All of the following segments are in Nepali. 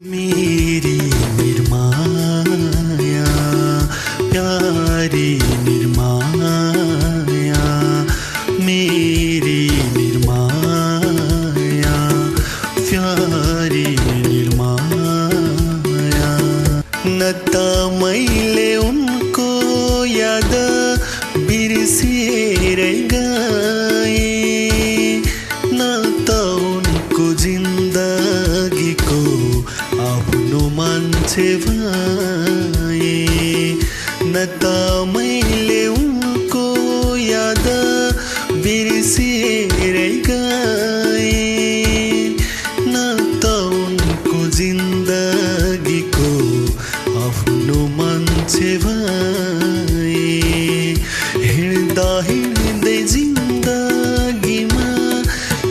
मेरी निर्माया प्यारी निर्माया मेरी निर्माया प्यारी निर्माया न त मैले उनको याद बिर्सिएर गए न त उनको जिन्दगीको आफ्नो मान्छे भए न त मैले उनको याद बिर्सिएर गए न त उनको जिन्दगीको आफ्नो मान्छे भए हिँड्दा हिँड्दै जिन्दगीमा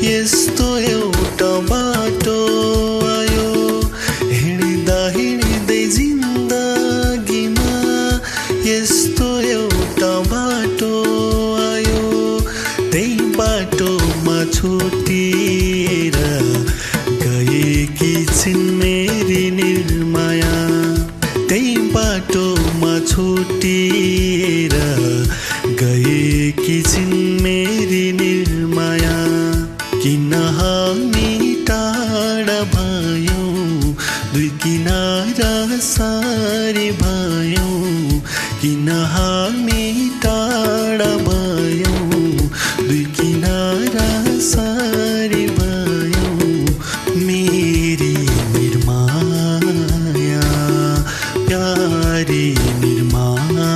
यस्तो एउटा बाटो आयो हिँड्दा हिँड्दै जिन्दगीमा यस्तो एउटा बाटो आयो त्यही बाटोमा छुटिएर गएकी छिन् मेरी निर्माया त्यही बाटोमा छुटिएर गएकी छिन् मेरी निर्माया किन हामी टाढा भयौँ दुई किनारा सारी भयौँ किन हामी टाढा भयौँ दुई किनारा सारी भयौँ मेरी निर्माया प्यारी निर्माया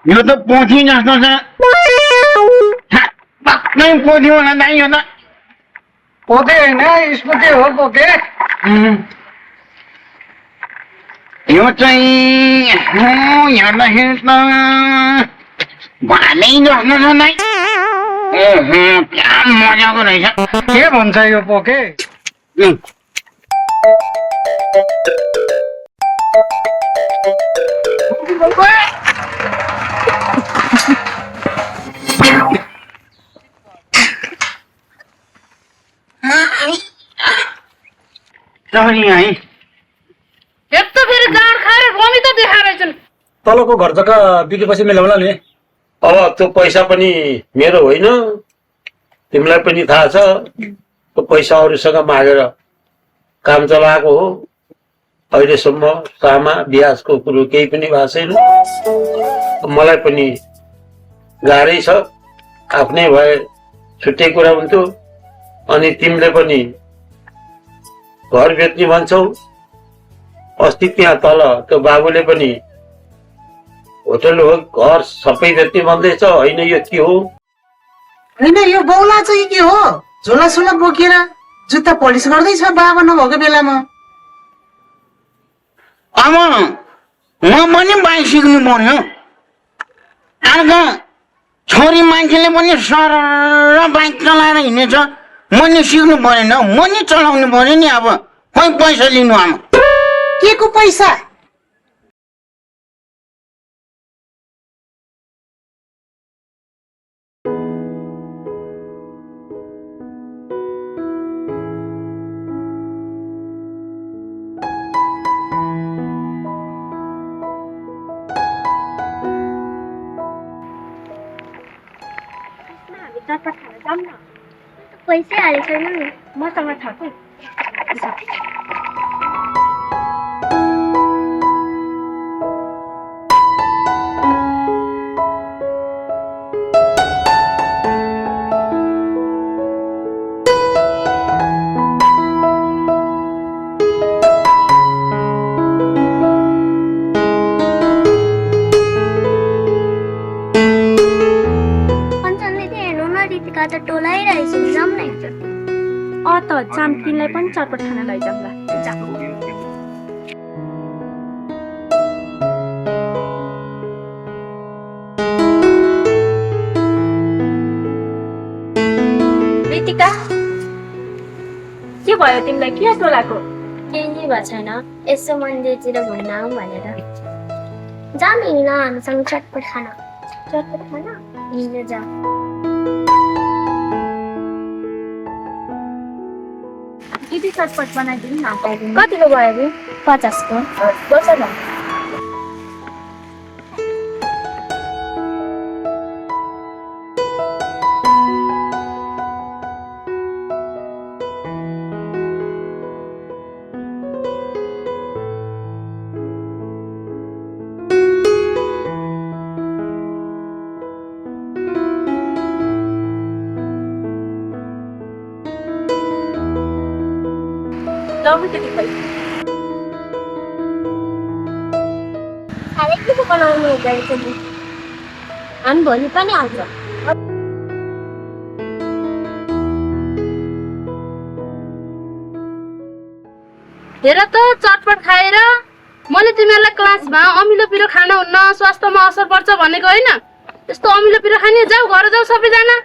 यो त पोथी जस्तो छ पक्कै पोथी होला दाइ यो त पोते होइन स्कुटी हो पोके यो चाहिँ हेर्दाखेरि त भालै जस्तो छ दाइ ओहो क्या मजाको रहेछ के भन्छ यो पोके सरी है यस्तो फेरि गाड खाएर बमी त देखाएछन् तलको घर जग्गा बिकेपछि मिलाउला नि अब त्यो पैसा पनि मेरो होइन तिमीलाई पनि थाहा छ त्यो पैसा अरूसँग मागेर काम चलाएको हो अहिलेसम्म सामा ब्याजको कुरो केही पनि भएको छैन मलाई पनि गाह्रै छ आफ्नै भए छुट्टै कुरा हुन्थ्यो अनि तिमीले पनि घर बेच्ने भन्छौ अस्ति त्यहाँ तल त्यो बाबुले पनि होटल हो घर सबै बेच्ने भन्दैछ होइन यो के हो होइन यो बौला चाहिँ के हो झोला सोला बोकेर जुत्ता पलिस गर्दैछ बाबा नभएको बेलामा अब म पनि बाइक सिक्नु पर्यो अर्को छोरी मान्छेले पनि सर बाइक चलाएर हिँडेछ मैले सिक्नु परेन म नि चलाउनु पर्यो नि अब खोइ पैसा लिनु आमा के को पैसा चटपट खान जाऊँ न पैसै हालेको छैन नि मसँग छ कि त टोलाइरहेछ जाऊँ न एकचोटि त चाम्तीलाई पनि चटपट खाना लैजाउँला रितिका के भयो तिमीलाई के टोलाको केही भएको छैन यसो मन्दिरतिर घुम्न आऊँ भनेर जाऊँ हिँड्न हामीसँग चटपट खाना हिँडेर जाऊँ दिदी चटपट बनाइदिनु न। कतिको भयो अरे? 50 को। बस न। खाने के बनाउनु हुँदैछ नि? हामी भोलि पनि आउँछ। हेर त चटपट खाएर मैले तिमीहरूलाई क्लासमा अमिलो पिरो खान हुन्न, स्वास्थ्यमा असर पर्छ भनेको होइन? यस्तो अमिलो पिरो खाने जाऊ घर जाऊ सबैजना।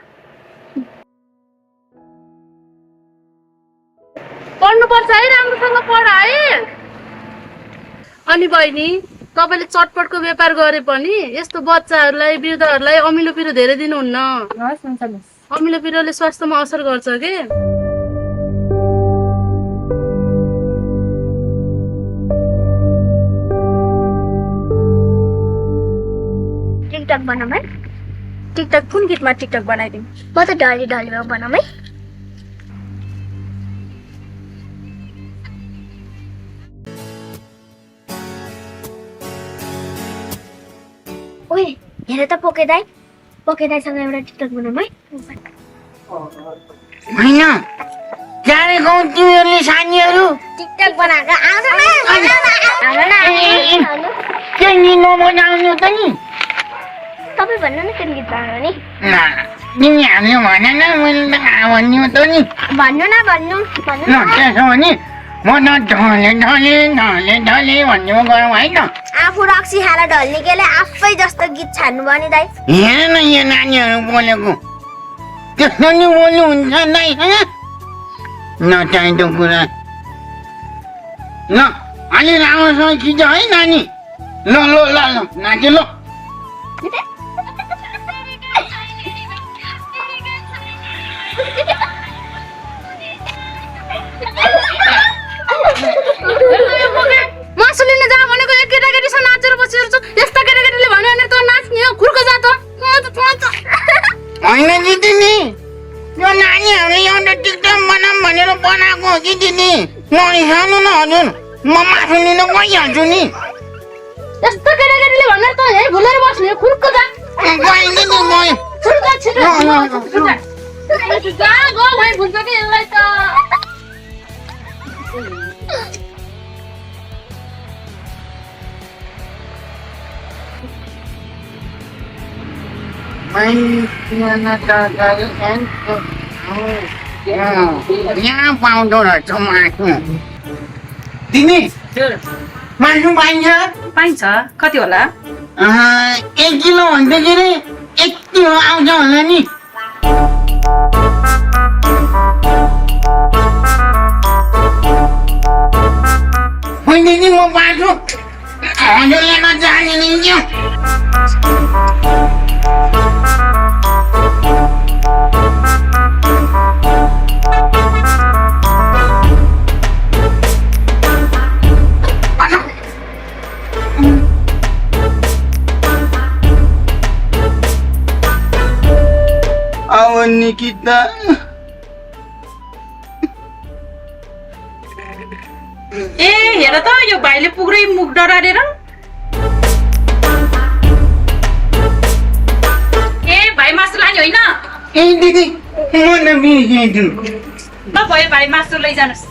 पढ्नुपर्छ है, राम्रोसँग पढ है। अनि बहिनी तपाईँले चटपटको व्यापार गरे पनि यस्तो बच्चाहरूलाई वृद्धहरूलाई अमिलो पिरो धेरै दिनुहुन्न। अमिलो पिरोले स्वास्थ्यमा असर गर्छ के। टिकटक बनाऊँ है? टिकटक कुन गीतमा टिकटक बनाइदिउँ? म त ढली ढलीमा बनाऊँ है? ओए हेर त पोके दाइसँग एउटा टिकटक बनाऊँ है? होइन जाने गाउँ तिमीहरूले सानीहरू टिकटक बनाएको आउनु न। के नि नबनाउनु त नि? तपाईँ भन्नु न कुन गीत बनाउनु नि? तिमी हामीले भनेन मैले त भन्नु त नि। भन्नु न भन्नु ल त्यसो भने म त ढले ढले ढले ढले भन्ने गरौँ है त। आफू रक्सी खाएर ढल्ने केले आफै जस्तो गीत छान्नु भयो नि दाइ। हेर न यो नानीहरू बोलेको त्यस्तो नि बोल्नु हुन्छ दाइ? नचाहिँदो कुरा। ल अलि राम्रोसँग खिच है नानी। ल ल ल ल नाच्यो ल। मासु लिन जा भनेको एक केटाकेटीसँग नाचेर बसेर छु। यस्ता केटाकेटीले भन्यो भने त नाच्ने हो, खुर्को जा त। होइन दिदी नि यो नानीहरूले एउटा टिकटक बनाऊँ भनेर बनाएको हो कि दिदी? नरिसाउनु न हजुर, म मासु लिन गइहाल्छु नि। यस्तो केटाकेटीले भन्यो त यही भुलेर बस्ने हो, खुर्को जा। गएँ दिदी गएँ। खुर्को छिटो जा गो भाइ भुल्छ कि यसलाई त। यहाँ पाउँदो रहेछ मासु। दिदी मासु पाइन्छ? पाइन्छ। कति होला? 1 किलो भन्दाखेरि 1 किलो आउँछ होला नि? होइन दिदी म पार्छु, हजुरले नजाने नि। निकिता ए हेर त यो भाइले पुग्रै मुख डरारेर। ए भाइ मासु लाने होइन? ए दिदी म न बिर्सेछु। ल भयो भाइ मासु लैजानुस्।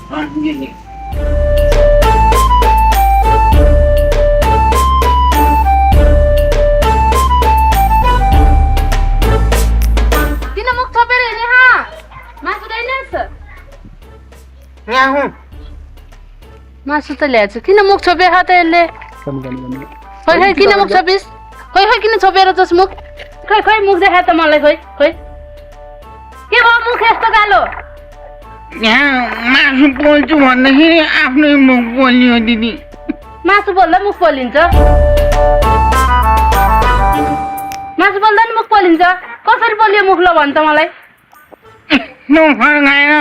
मासु त ल्याएको छु, किन मुख छोपेर त यसले? खोइ खोइ किन मुख छोपिस? खोइ खोइ किन छोपेर जस मुख? खोइ खोइ मुख देखा त मलाई। खोइ खोइ के भयो मुख यस्तो कालो? यहाँ मासु पोल्छु भन्दाखेरि आफ्नै मुख पोल्यो दिदी। मासु पोल्दा मुख पोलिन्छ? मासु पोल्दा नि मुख पोलिन्छ? कसरी पोल्यो मुख ल भन्छ मलाई? फर्काएर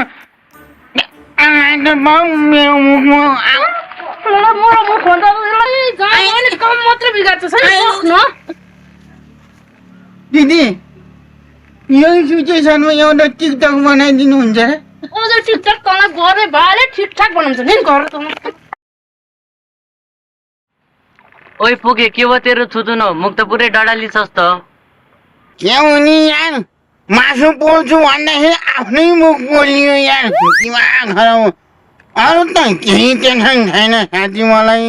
मेरो मुखमा मेरो मुख खोल्दा काम मात्रै बिगार्छ दिदी यही सिचुएसनमा एउटा टिकटक बनाइदिनुहुन्छ अझ ठिकठाक तँलाई गर्ने भाले ठिकठाक बनाउँछ नि गर त ओइ पुगे के भयो तेरो थुतुनो मुख त पुरै डडालिछस् त के हुने यार मासु पोल्छु भन्दाखेरि आफ्नै मुख पोलियो यार दिमाग खराब अरू त केही टेन्सन छैन साथी मलाई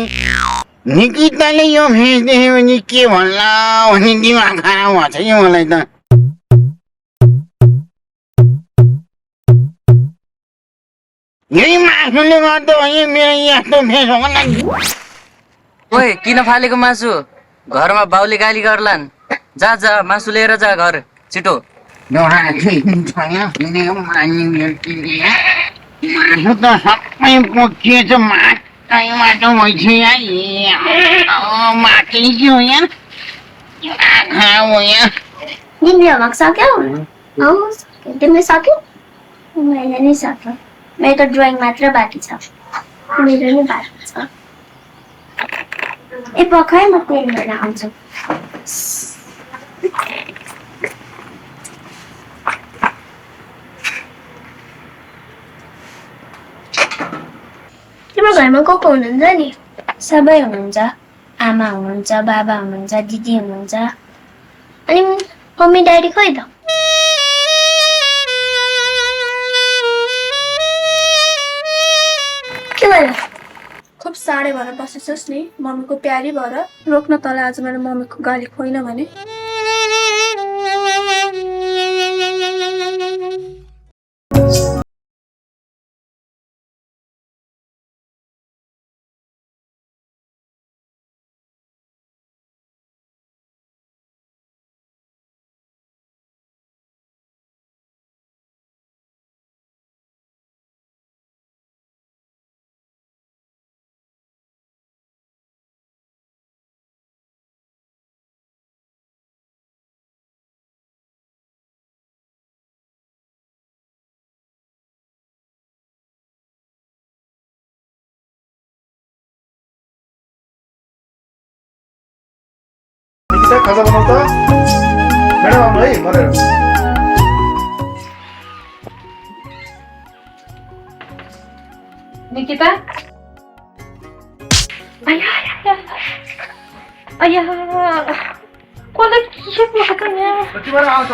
निकिताले यो फेस देख्यो भने के भन्ला भन्ने दिमाग खराब भएको छ कि मलाई त यही मासुले गर्दा भने मेरो यस्तो फेस होला ओइ किन फालेको मासु घरमा बाउले गाली गर्लान् जा जा मासु लिएर जा घर छिटो मासु त सबै पोखिएछ माटै माटो भइछ यहाँ माटै के हो यहाँ हो यहाँ तिमीले होमवर्क सक्यौ तिमीले सक्यौ मैले नि सक्यो मेरो त ड्रइङ मात्र बाँकी छ मेरो नि बाँकी छ ए पखाइ म पेन लिएर आउँछु तिम्रो घरमा को हुनुहुन्छ नि सबै हुनुहुन्छ आमा हुनुहुन्छ बाबा हुनुहुन्छ दिदी हुनुहुन्छ अनि मम्मी ड्याडी खोइ त के भयो खुब साह्रै भएर बसेछस् नि मम्मीको प्यारी भएर रोक्न तँलाई आज मेरो मम्मीको गाली खोइन भने खाजा बनाउँदा म्याडम आउनु है भनेर निकिता अय्या कसले के बोकेको यहाँ कतिबार आउँछ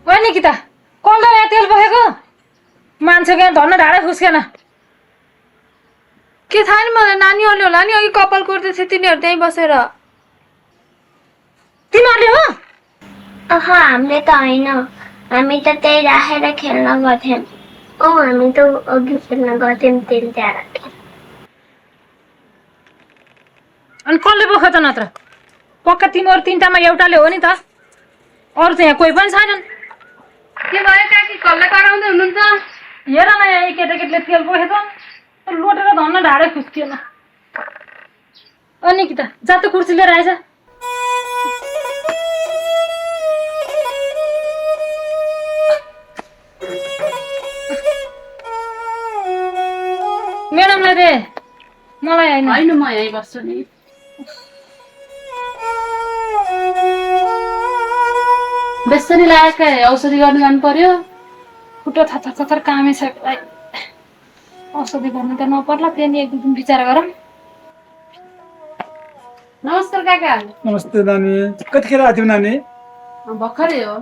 म निकिता कसले यहाँ तेल बोकेको मान्छेको यहाँ धन्न ढाडा खुस्केन के थाहा नि मलाई नानीहरूले होला नि अघि कपाल कोर्दै थियो तिनीहरू त्यहीँ बसेर तिमीहरूले हो हामीले त होइन हामी त त्यही राखेर खेल्न गर्थ्यौँ हामी त अघि खेल्न गर्थ्यौँ तेल त्यहाँ राखेर अनि कसले बोक्यो त नत्र पक्का तिमीहरू तिनटामा एउटाले हो नि त अरू त यहाँ कोही पनि छैनन् के भयो काकी कसले कराउँदै हुनुहुन्छ हेर न यहाँ यी केटाकेटीले तेल बोकेछ लोटेर धन्न ढाडै खुस्किएन अनि कि त जा त कुर्सी लिएर आइज म्याडमलाई दे मलाई होइन म यहीँ बस्छु नि बेसरी लागेको औषधि गर्नु जानु पर्यो खुट्टा थर थर कामै छ औषधि गर्नु त नपर्ला त्यहाँ एक दुई दिन विचार गरौँ नमस्कार काका नमस्ते नानी कतिखेर आएको थियो नानी भर्खरै हो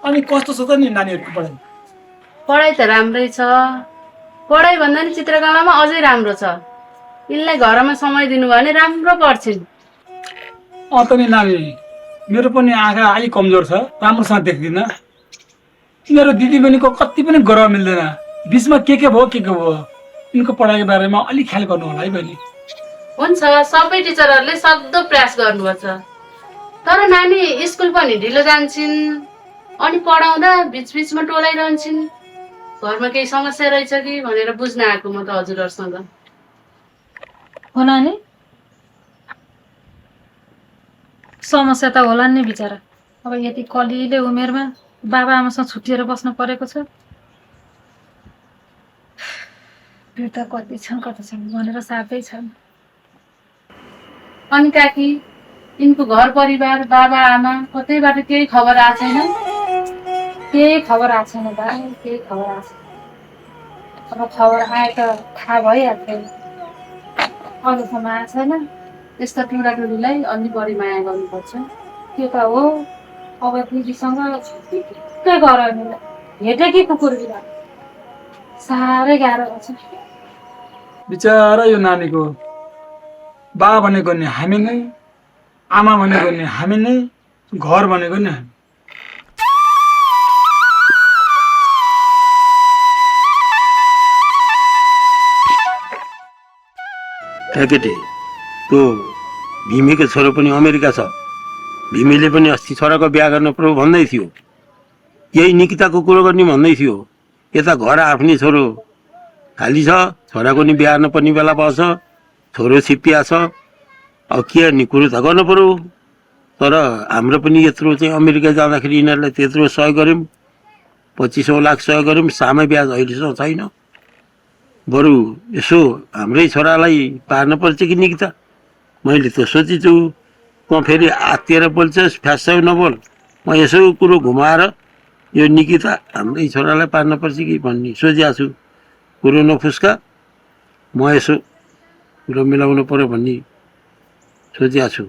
अनि कस्तो छ त नि नानीहरूको पढाइ पढाइ त राम्रै छ पढाइ भन्दा नि चित्रकलामा अझै राम्रो छ यिनलाई घरमा समय दिनु भयो भने राम्रो पढ्छिन् त नि नानी मेरो पनि आँखा अलिक कमजोर छ राम्रोसँग देख्दिनँ तिनीहरू दिदीबहिनीको कति पनि गर्व मिल्दैन बिचमा के भयो यिनको पढाइको बारेमा अलिक ख्याल गर्नु होला है बहिनी हुन्छ सबै टिचरहरूले सक्दो प्रयास गर्नुपर्छ तर नानी स्कुल पनि ढिलो जान्छन् अनि पढाउँदा बिचबिचमा टोलाइरहन्छन् घरमा केही समस्या रहेछ कि भनेर बुझ्न आएको म त हजुरहरूसँग हो नानी समस्या त होला नि बिचरा। अब यति कलिले उमेरमा बाबा आमासँग छुट्टिएर बस्नु परेको छ। बिर्ता कति छन् भनेर साथै छन्। अनि काकी यिनको घर परिवार बाबा आमा कतैबाट केही खबर आएको छैन? केही खबर आएको छैन बा, केही खबर आएको छैन। अब खबर आए त थाहा भइहाल्थ्यो। अहिलेसम्म आएको छैन। यस्ता टुँडाटुँडीलाई अलि बढी माया गर्नुपर्छ। त्यो त हो। अब दिदीसँग के गर भेटे कि कुकुर बिरा साह्रै गाह्रो छ। बिचरा यो नानीको बा भनेको नि हामी नै, आमा भनेको नि हामी नै, घर भनेको नि हामी। केटी त्यो भीमीको छोरो पनि अमेरिका छ। भीमीले पनि अस्ति छोराको बिहा गर्न पर्यो भन्दै थियो। यही निकिताको कुरो गर्ने भन्दै थियो। यता घर आफ्नै छोरो खाली छ, छोराको नि बिहा नपर्ने बेला पर्छ, छोरो छिप्पिया छ। अब के गर्ने कुरो त गर्नु पर्यो। तर हाम्रो पनि यत्रो चाहिँ अमेरिका जाँदाखेरि यिनीहरूलाई त्यत्रो सहयोग गऱ्यौँ, 2500 लाख सहयोग गऱ्यौँ। सामै ब्याज अहिलेसम्म छैन। बरु यसो हाम्रै छोरालाई पार्न पर्छ कि निकिता, मैले त सोचेछु। म फेरि आत्तिएर बोल्छस्, फ्यास्सै नबोल। म यसो कुरो घुमाएर यो निकिता हाम्रै छोरालाई पार्न पर्छ कि भन्ने सोचिरहेको छु। कुरो नफुस्का, म यसो कुरो मिलाउनु पर्यो भन्ने सोचिरहेको छु।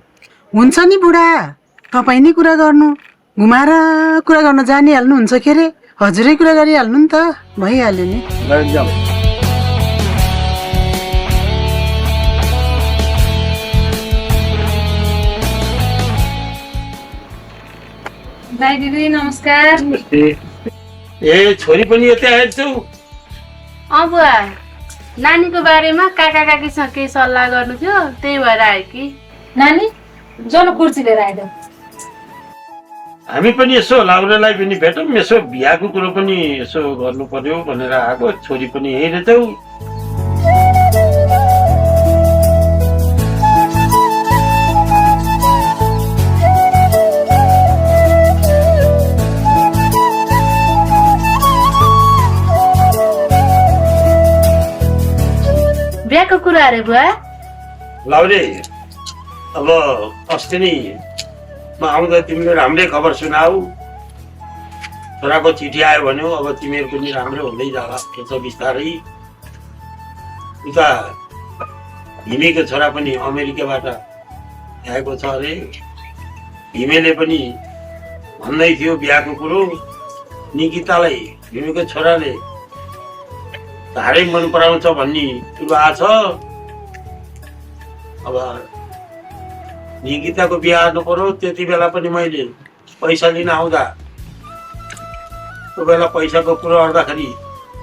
हुन्छ नि बुढा, तपाईँ नै कुरा गर्नु। घुमाएर कुरा गर्न जानिहाल्नुहुन्छ के अरे? हजुरै कुरा गरिहाल्नु नि त, भइहाल्यो नि। दाइ दिदी नमस्कार। ए छोरी पनि यतै आएछौ? बुवा, नानीको बारेमा काका काकीसँग केही सल्लाह गर्नु थियो, त्यही भएर आयो कि। नानी जोलो कुर्सी लिएर आइदेऊ। हामी पनि यसो लाउरालाई पनि भेटौँ, यसो बिहाको कुरो पनि यसो गर्नु पर्यो भनेर आएको। छोरी पनि यहीँ रहेछौ। बिहाको कुरा अरे बुवा? लाउरे, अब अस्ति नै म आउँदा तिमीले राम्रै खबर सुनाऊ। छोराको चिठी आयो भन्यो। अब तिमीहरू पनि राम्रो हुँदै जाला त्यसो बिस्तारै। उता हिमेको छोरा पनि अमेरिकाबाट आएको छ अरे। हिमेले पनि भन्दै थियो बिहाको कुरो। निकितालाई हिमेको छोराले साह्रै मन पराउँछ भन्ने कुरो आछ। अब निकिताको बिहा गर्नु पर्यो। त्यति बेला पनि मैले पैसा लिन आउँदा त्यो बेला पैसाको कुरो गर्दाखेरि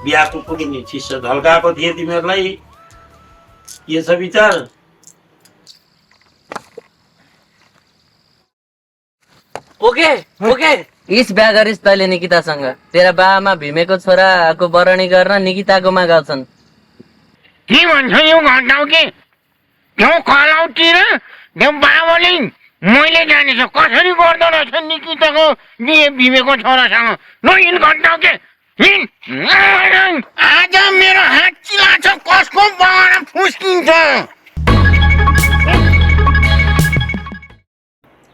बिहाको कुरो नि चिसो ढल्काएको थिएँ तिमीहरूलाई। के छ विचार? ओके ओके इस बिहा गरिस् तैँले निकितासँग। तेरा बाआमा भीमेको छोराको बरणी गर्न निकिताकोमा गर्छन्। के भन्छ यो घटाउ के? त्यो खलाउतिर त्यो बाबाले मैले जानेछु कसरी गर्दो रहेछ निकिताको बिहे भीमेको छोरासँग। ल हिँड घटाउ के हिँड। आज मेरो हात चिलाछ, कसको बगाएर फुस्किन्छ।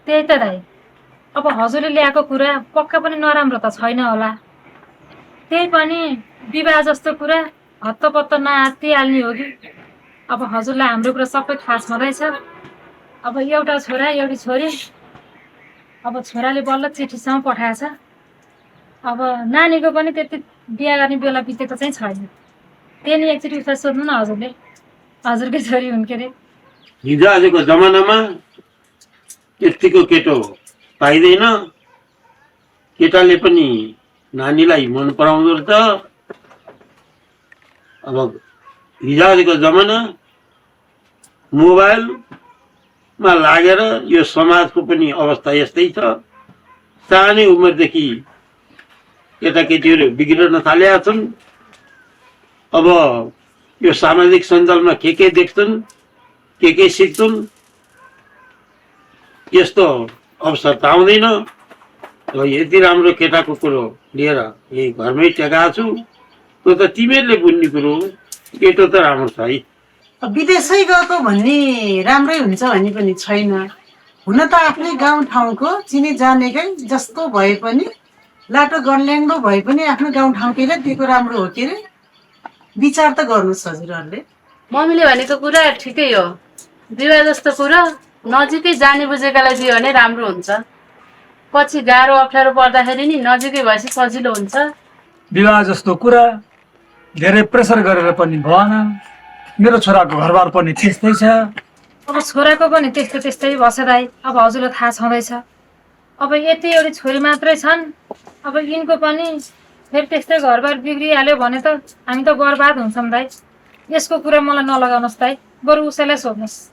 त्यही त दाइ, अब हजुरले ल्याएको कुरा पक्का पनि नराम्रो त छैन होला। त्यही पनि विवाह जस्तो कुरा हत्तपत्त नआत्तिहाल्ने हो कि। अब हजुरलाई हाम्रो कुरा सबै थाहा छँदैछ। अब एउटा छोरा एउटी छोरी, अब छोराले बल्ल चिठीसम्म पठाएछ। अब नानीको पनि त्यति बिहा गर्ने बेला बितेको चाहिँ छैन। त्यही नि एकचोटि उसलाई सोध्नु न हजुरले, हजुरकै छोरी हुन् के अरे। हिजो आजको जमानामा त्यतिको केटो पाइँदैन। केटाले पनि नानीलाई मन पराउँदो रहेछ। अब हिजो आजको जमाना मोबाइलमा लागेर यो समाजको पनि अवस्था यस्तै छ। सानै उमेरदेखि केटाकेटीहरू बिग्रन थालेका छन्। अब यो सामाजिक सञ्जालमा के देख्छन्, के सिक्छन्, यस्तो अवसर त आउँदैन। ल यति राम्रो केटाको कुरो लिएर यही घरमै टेकाएको छु। त्यो त तिमीहरूले बुझ्ने कुरो हो। केटो त राम्रो छ है। विदेशै गएको भन्ने राम्रै हुन्छ भन्ने पनि छैन। हुन त आफ्नै गाउँठाउँको चिने जानेकै जस्तो भए पनि लाटो गन्ल्याङ्दो भए पनि आफ्नो गाउँठाउँकैलाई दिएको राम्रो हो के अरे। विचार त गर्नुहोस् हजुरहरूले। मम्मीले भनेको कुरा ठिकै हो। विवाह जस्तो कुरा नजिकै जाने बुझेकालाई दियो भने राम्रो हुन्छ। पछि गाह्रो अप्ठ्यारो पर्दाखेरि नि नजिकै भएपछि सजिलो हुन्छ। विवाह जस्तो कुरा धेरै प्रेसर गरेर पनि भएन। मेरो छोराको घरबार पनि त्यस्तै छ। अब छोराको पनि त्यस्तै त्यस्तै बस्छ दाइ। अब हजुरलाई थाहा छँदैछ। अब यति एउटी छोरी मात्रै छन्। अब यिनको पनि फेरि त्यस्तै घरबार बिग्रिहाल्यो भने त हामी त बर्बाद हुन्छौँ दाइ। यसको कुरा मलाई नलगाउनुहोस् दाइ, बरु उसैलाई सोध्नुहोस्।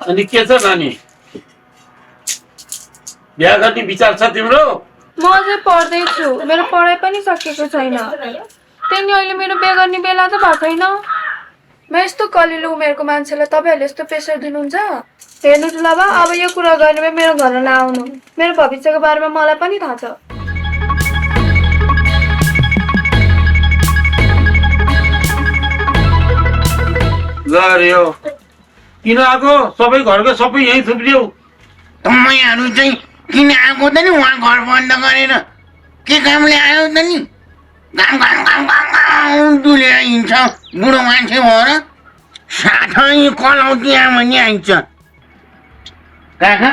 अनि के छ नानी, बिहा गर्ने विचार छ तिम्रो? म अझै पढ्दैछु, मेरो पढाइ पनि सकिएको छैन। त्यही अहिले मेरो बिहा गर्ने बेला त भएको छैन। म यस्तो कलिलो उमेरको मान्छेलाई तपाईँहरूले यस्तो प्रेसर दिनुहुन्छ? हेर्नु ल बा, अब यो कुरा गर्ने भए मेरो घर नआउनु। मेरो भविष्यको बारेमा मलाई पनि थाहा छ। ल अरे यो किन आएको? सबै घरको सबै यहीँ थुप्रियौ। तपाईँहरू चाहिँ किन आएको त नि? उहाँ घर बन्द गरेर के कामले आयो त नि? घाम घाम घाम घाम घाम डुलेर हिँड्छ बुढो मान्छे भएर। साथै कलौटी आमानी आइन्छ। काका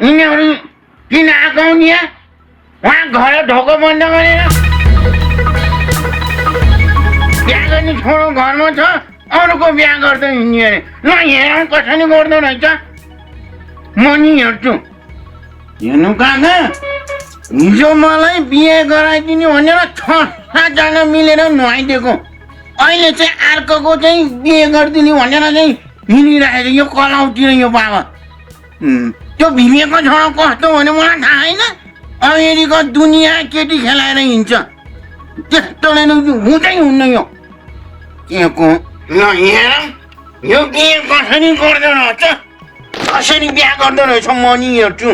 यिनीहरू किन आएको नि? उहाँ घर ढोको बन्द गरेर बिहा गर्ने छोरो घरमा छ, अरूको बिहा गर्दै हिँड्ने अरे। ल हेरौँ कसरी गर्दो रहेछ। म नि हेर्छु। हेर्नु काका, हिजो मलाई बिहे गराइदिने भनेर 6-7 मिलेर नुहाइदिएको। अहिले चाहिँ अर्कोको चाहिँ बिहे गरिदिने भनेर चाहिँ हिँडिरहेको यो कलौटी र यो बाबा। त्यो भिमेको छोरा कस्तो भने मलाई थाहा छैन। अमेरिका दुनियाँ केटी खेलाएर हिँड्छ। त्यस्तोले हुँदै हुन्न यो के को। ल हेरौँ यो बिहे कसरी गर्दो रहेछ, कसरी बिहा गर्दो रहेछ। म नि हेर्छु।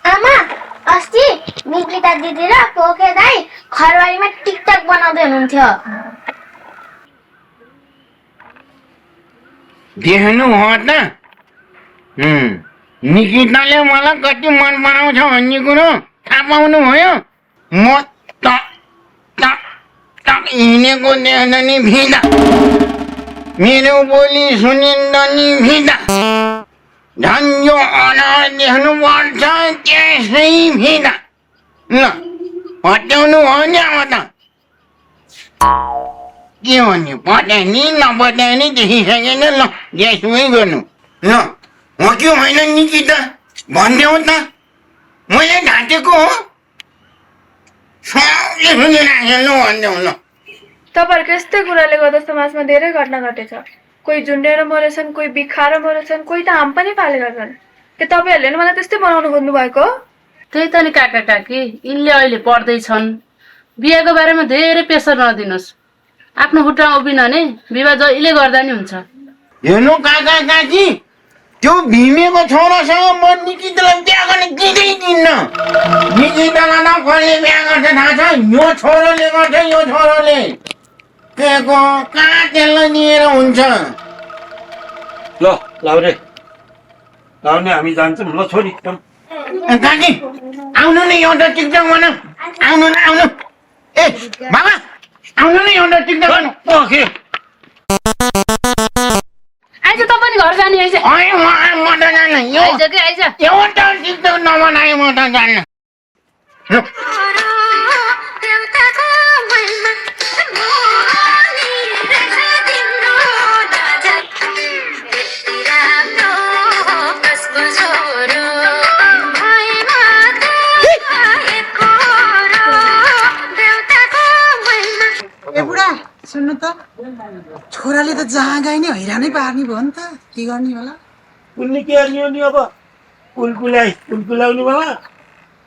आमा, अस्ति निकिता दिदी र पोके दाइ खरवारीमा टिकटक बनाउँदै हुनुहुन्थ्यो। देख्नु हो त, निकिताले मलाई कति मन पराउँछ भन्ने कुरो थाहा पाउनु भयो। म हिँडेको देख्दा नि भिदा, मेरो बोली सुनिँदा नि भिदा, झन् यो अनुहार देख्नु पर्छ त्यसै भिदा। ल हट्याउनु हो नि अब त। के भन्ने पट्यानी नपट्यानी देखिसकेन। ल यसमै गर्नु। ल हो कि होइन निकिता भनिदेऊ त, मैले ढाँटेको हो। सबले सुनिराखेन भनिदेऊ। ल तपाईँहरूको यस्तै कुराले गर्दा समाजमा धेरै घटना घटेछ। कोही झुन्डेर मरेछन्, कोही बिखाएर मरेछन्, कोही त हाम पनि फालेका छन्। के तपाईँहरूले मलाई त्यस्तै बनाउनु खोज्नु भएको? त्यही त नि काका काकी, यिनले अहिले पढ्दैछन्। बिहाको बारेमा धेरै प्रेसर नदिनुहोस्। आफ्नो खुट्टामा उभिन भने विवाह जहिले गर्दा नि हुन्छ। हेर्नु काका काकी, त्यो भिमेको छोरासँग म निकितालाई बिहा गर्ने दिँदै दिन्न। निकितालाई न कसले बिहा गर्छ थाहा छ? यो छोरोले गर्छ। यो छोरोले के को कहाँ त्यसलाई दिएर हुन्छ। ल लाउने लाउने हामी जान्छौँ। ल छोरी काकी आउनु नि, एउटा टिकटक बनाऊ। आउनु न आउनु। ए बाबा आउनु नि, एउटा टिकटक बनाऊ। ओके आइज त पनि घर जाने आइज। म त जान्न। यो आइज कि आइज। एउटा टिकटक नबनाए म त जान्न। ए बुढा सुन्नु त, छोराले त जहाँ गए नि हैरानै पार्ने भयो नि त। के गर्ने होला कुल्ली के गर्ने हो नि अब कुलकुलाउने बेला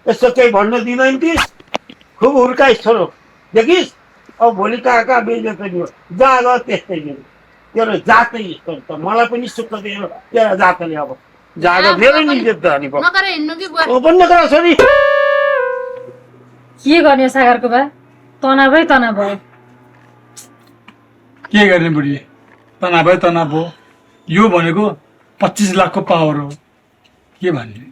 यस्तो केही भन्न दिँदैन थिइस् खुब हुर्काइस् छोरो देखिस् अब भोलि कहाँ बेइज्जत नि हो जहाँ गयो त्यस्तै नि तेरो जातै यस्तो त मलाई पनि सुख दियो तेरो जातले अब जहाँ मेरो नि इज्जत गर्ने भयो नगरे हिँड्नु कि बुवा पनि नगर छोरी के गर्ने सागरको बा तनावै तनाव भयो के गर्ने बुढी तनावै तनाव हो यो भनेको 25 लाखको पावर हो के भन्ने